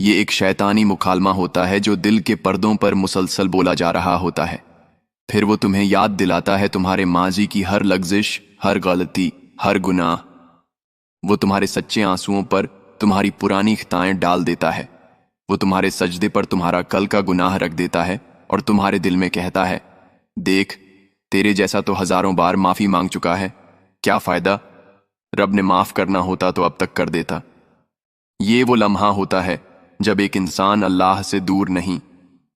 یہ ایک شیطانی مکالمہ ہوتا ہے جو دل کے پردوں پر مسلسل بولا جا رہا ہوتا ہے۔ پھر وہ تمہیں یاد دلاتا ہے تمہارے ماضی کی ہر لغزش، ہر غلطی، ہر گناہ۔ وہ تمہارے سچے آنسوؤں پر تمہاری پرانی خطائیں ڈال دیتا ہے۔ وہ تمہارے سجدے پر تمہارا کل کا گناہ رکھ دیتا ہے اور تمہارے دل میں کہتا ہے، دیکھ، تیرے جیسا تو ہزاروں بار معافی مانگ چکا ہے، کیا فائدہ؟ رب نے معاف کرنا ہوتا تو اب تک کر دیتا۔ یہ وہ لمحہ ہوتا ہے جب ایک انسان اللہ سے دور نہیں،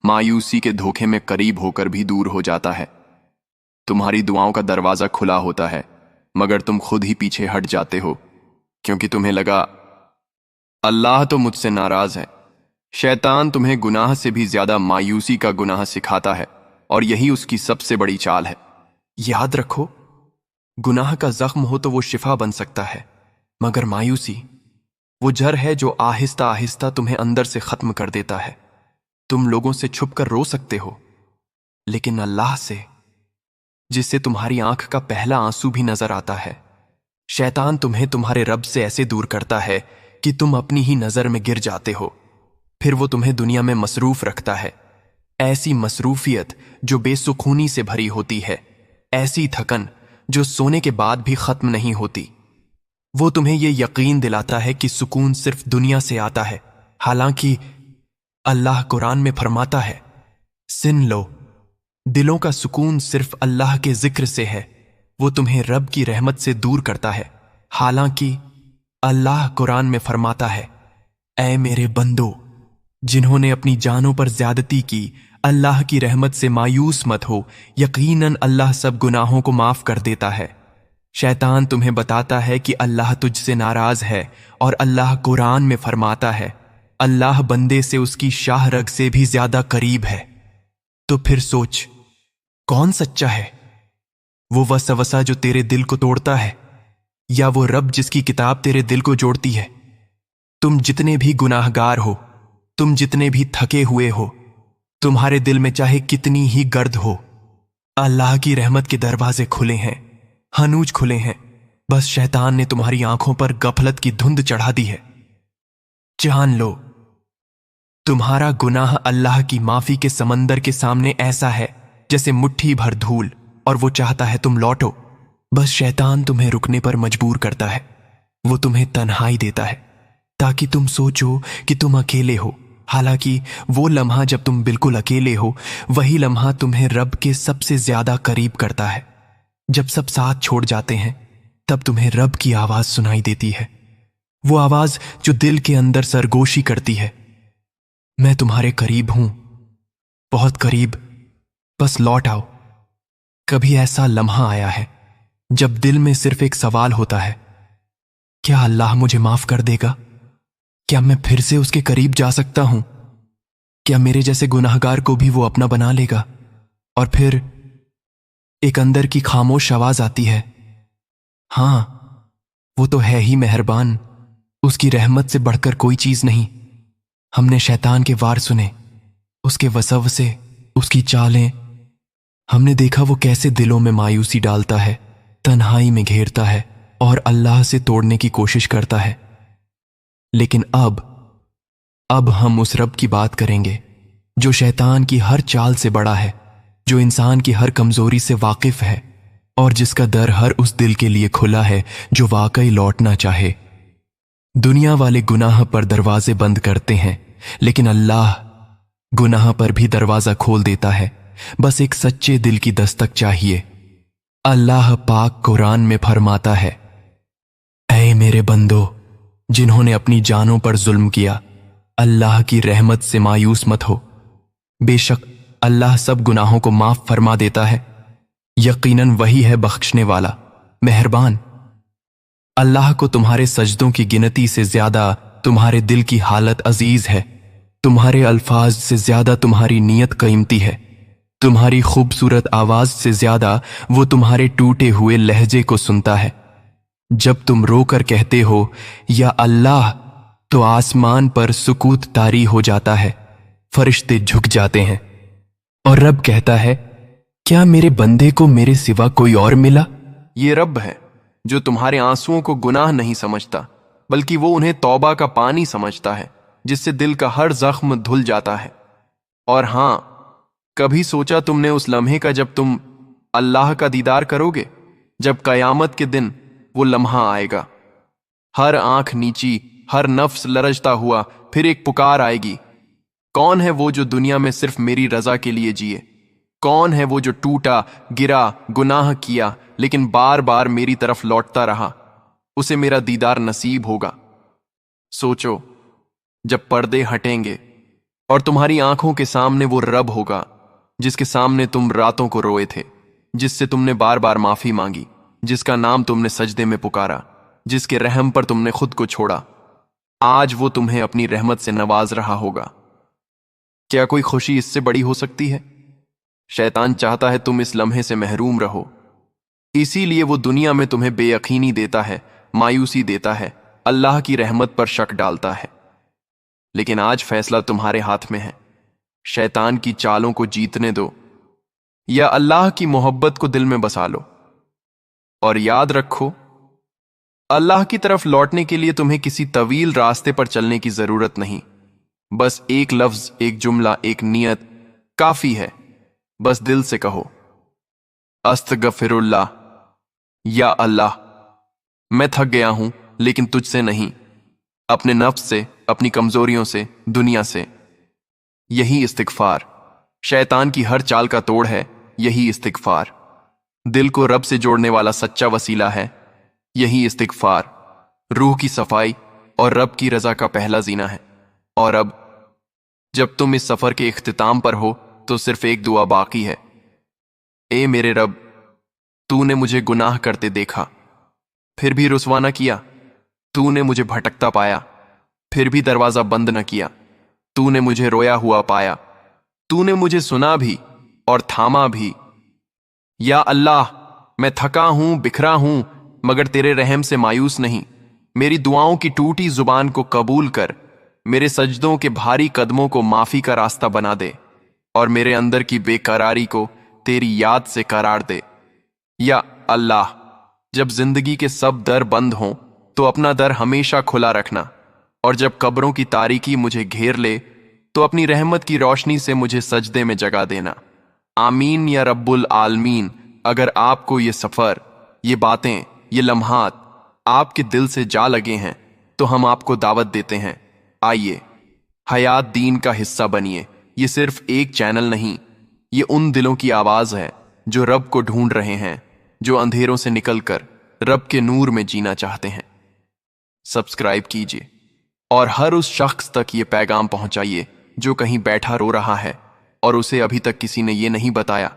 مایوسی کے دھوکے میں قریب ہو کر بھی دور ہو جاتا ہے۔ تمہاری دعاؤں کا دروازہ کھلا ہوتا ہے، مگر تم خود ہی پیچھے ہٹ جاتے ہو، کیونکہ تمہیں لگا اللہ تو مجھ سے ناراض ہے۔ شیطان تمہیں گناہ سے بھی زیادہ مایوسی کا گناہ سکھاتا ہے، اور یہی اس کی سب سے بڑی چال ہے۔ یاد رکھو، گناہ کا زخم ہو تو وہ شفا بن سکتا ہے، مگر مایوسی وہ جڑ ہے جو آہستہ آہستہ تمہیں اندر سے ختم کر دیتا ہے۔ تم لوگوں سے چھپ کر رو سکتے ہو، لیکن اللہ سے، جس سے تمہاری آنکھ کا پہلا آنسو بھی نظر آتا ہے، شیطان تمہیں تمہارے رب سے ایسے دور کرتا ہے کہ تم اپنی ہی نظر میں گر جاتے ہو۔ پھر وہ تمہیں دنیا میں مصروف رکھتا ہے، ایسی مصروفیت جو بے سکونی سے بھری ہوتی ہے، ایسی تھکن جو سونے کے بعد بھی ختم نہیں ہوتی۔ وہ تمہیں یہ یقین دلاتا ہے کہ سکون صرف دنیا سے آتا ہے، حالانکہ اللہ قرآن میں فرماتا ہے، سن لو، دلوں کا سکون صرف اللہ کے ذکر سے ہے۔ وہ تمہیں رب کی رحمت سے دور کرتا ہے، حالانکہ اللہ قرآن میں فرماتا ہے، اے میرے بندو، جنہوں نے اپنی جانوں پر زیادتی کی، اللہ کی رحمت سے مایوس مت ہو، یقیناً اللہ سب گناہوں کو معاف کر دیتا ہے۔ شیطان تمہیں بتاتا ہے کہ اللہ تجھ سے ناراض ہے، اور اللہ قرآن میں فرماتا ہے، اللہ بندے سے اس کی شاہ رگ سے بھی زیادہ قریب ہے۔ تو پھر سوچ، کون سچا ہے؟ وہ وسوسہ جو تیرے دل کو توڑتا ہے، یا وہ رب جس کی کتاب تیرے دل کو جوڑتی ہے؟ تم جتنے بھی گناہ گار ہو، تم جتنے بھی تھکے ہوئے ہو، تمہارے دل میں چاہے کتنی ہی گرد ہو، اللہ کی رحمت کے دروازے کھلے ہیں، ہنوج کھلے ہیں۔ بس شیطان نے تمہاری آنکھوں پر غفلت کی دھند چڑھا دی ہے۔ جان لو، تمہارا گناہ اللہ کی معافی کے سمندر کے سامنے ایسا ہے جیسے مٹھی بھر دھول، اور وہ چاہتا ہے تم لوٹو۔ بس شیطان تمہیں رکنے پر مجبور کرتا ہے، وہ تمہیں تنہائی دیتا ہے تاکہ تم سوچو کہ تم اکیلے ہو، حالانکہ وہ لمحہ جب تم بالکل اکیلے ہو، وہی لمحہ تمہیں رب کے سب سے زیادہ قریب کرتا ہے۔ جب سب ساتھ چھوڑ جاتے ہیں، تب تمہیں رب کی آواز سنائی دیتی ہے، وہ آواز جو دل کے اندر سرگوشی کرتی ہے، میں تمہارے قریب ہوں، بہت قریب، بس لوٹ آؤ۔ کبھی ایسا لمحہ آیا ہے جب دل میں صرف ایک سوال ہوتا ہے، کیا اللہ مجھے معاف کر دے گا؟ کیا میں پھر سے اس کے قریب جا سکتا ہوں؟ کیا میرے جیسے گناہگار کو بھی وہ اپنا بنا لے گا؟ اور پھر ایک اندر کی خاموش آواز آتی ہے، ہاں، وہ تو ہے ہی مہربان، اس کی رحمت سے بڑھ کر کوئی چیز نہیں۔ ہم نے شیطان کے وار سنے، اس کے وسوسے، اس کی چالیں، ہم نے دیکھا وہ کیسے دلوں میں مایوسی ڈالتا ہے، تنہائی میں گھیرتا ہے اور اللہ سے توڑنے کی کوشش کرتا ہے۔ لیکن اب ہم اس رب کی بات کریں گے جو شیطان کی ہر چال سے بڑا ہے، جو انسان کی ہر کمزوری سے واقف ہے، اور جس کا در ہر اس دل کے لیے کھلا ہے جو واقعی لوٹنا چاہے۔ دنیا والے گناہ پر دروازے بند کرتے ہیں، لیکن اللہ گناہ پر بھی دروازہ کھول دیتا ہے، بس ایک سچے دل کی دستک چاہیے۔ اللہ پاک قرآن میں فرماتا ہے، اے میرے بندو، جنہوں نے اپنی جانوں پر ظلم کیا، اللہ کی رحمت سے مایوس مت ہو، بے شک اللہ سب گناہوں کو معاف فرما دیتا ہے، یقیناً وہی ہے بخشنے والا، مہربان۔ اللہ کو تمہارے سجدوں کی گنتی سے زیادہ تمہارے دل کی حالت عزیز ہے، تمہارے الفاظ سے زیادہ تمہاری نیت قیمتی ہے، تمہاری خوبصورت آواز سے زیادہ وہ تمہارے ٹوٹے ہوئے لہجے کو سنتا ہے۔ جب تم رو کر کہتے ہو یا اللہ، تو آسمان پر سکوت طاری ہو جاتا ہے، فرشتے جھک جاتے ہیں، اور رب کہتا ہے، کیا میرے بندے کو میرے سوا کوئی اور ملا؟ یہ رب ہے جو تمہارے آنسوؤں کو گناہ نہیں سمجھتا، بلکہ وہ انہیں توبہ کا پانی سمجھتا ہے۔ جس سے دل کا ہر زخم دھل جاتا ہے۔ اور ہاں، کبھی سوچا تم نے اس لمحے کا جب تم اللہ کا دیدار کرو گے، جب قیامت کے دن وہ لمحہ آئے گا، ہر آنکھ نیچی، ہر نفس لرزتا ہوا، پھر ایک پکار آئے گی، کون ہے وہ جو دنیا میں صرف میری رضا کے لیے جیے؟ کون ہے وہ جو ٹوٹا، گرا، گناہ کیا، لیکن بار بار میری طرف لوٹتا رہا؟ اسے میرا دیدار نصیب ہوگا۔ سوچو، جب پردے ہٹیں گے اور تمہاری آنکھوں کے سامنے وہ رب ہوگا جس کے سامنے تم راتوں کو روئے تھے، جس سے تم نے بار بار معافی مانگی، جس کا نام تم نے سجدے میں پکارا، جس کے رحم پر تم نے خود کو چھوڑا، آج وہ تمہیں اپنی رحمت سے نواز رہا ہوگا۔ کیا کوئی خوشی اس سے بڑی ہو سکتی ہے؟ شیطان چاہتا ہے تم اس لمحے سے محروم رہو، اسی لیے وہ دنیا میں تمہیں بے یقینی دیتا ہے، مایوسی دیتا ہے، اللہ کی رحمت پر شک ڈالتا ہے۔ لیکن آج فیصلہ تمہارے ہاتھ میں ہے، شیطان کی چالوں کو جیتنے دو یا اللہ کی محبت کو دل میں بسا لو۔ اور یاد رکھو، اللہ کی طرف لوٹنے کے لیے تمہیں کسی طویل راستے پر چلنے کی ضرورت نہیں، بس ایک لفظ، ایک جملہ، ایک نیت کافی ہے۔ بس دل سے کہو، استغفر اللہ، یا اللہ، میں تھک گیا ہوں لیکن تجھ سے نہیں، اپنے نفس سے، اپنی کمزوریوں سے، دنیا سے۔ یہی استغفار شیطان کی ہر چال کا توڑ ہے، یہی استغفار دل کو رب سے جوڑنے والا سچا وسیلہ ہے، یہی استغفار روح کی صفائی اور رب کی رضا کا پہلا زینہ ہے۔ اور اب جب تم اس سفر کے اختتام پر ہو تو صرف ایک دعا باقی ہے۔ اے میرے رب، تو نے مجھے گناہ کرتے دیکھا، پھر بھی رسوا نہ کیا، تو نے مجھے بھٹکتا پایا، پھر بھی دروازہ بند نہ کیا، تو نے مجھے رویا ہوا پایا، تو نے مجھے سنا بھی اور تھاما بھی۔ یا اللہ، میں تھکا ہوں، بکھرا ہوں، مگر تیرے رحم سے مایوس نہیں۔ میری دعاؤں کی ٹوٹی زبان کو قبول کر، میرے سجدوں کے بھاری قدموں کو معافی کا راستہ بنا دے، اور میرے اندر کی بے قراری کو تیری یاد سے قرار دے۔ یا اللہ، جب زندگی کے سب در بند ہوں تو اپنا در ہمیشہ کھلا رکھنا، اور جب قبروں کی تاریکی مجھے گھیر لے تو اپنی رحمت کی روشنی سے مجھے سجدے میں جگہ دینا۔ آمین یا رب العالمین۔ اگر آپ کو یہ سفر، یہ باتیں، یہ لمحات آپ کے دل سے جا لگے ہیں تو ہم آپ کو دعوت دیتے ہیں، آئیے حیات دین کا حصہ بنیے۔ یہ صرف ایک چینل نہیں، یہ ان دلوں کی آواز ہے جو رب کو ڈھونڈ رہے ہیں، جو اندھیروں سے نکل کر رب کے نور میں جینا چاہتے ہیں۔ سبسکرائب کیجیے اور ہر اس شخص تک یہ پیغام پہنچائیے جو کہیں بیٹھا رو رہا ہے اور اسے ابھی تک کسی نے یہ نہیں بتایا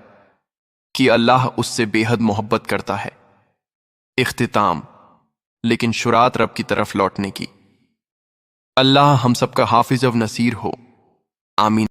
کہ اللہ اس سے بے حد محبت کرتا ہے۔ اختتام، لیکن شروعات رب کی طرف لوٹنے کی۔ اللہ ہم سب کا حافظ و نصیر ہو، آمین۔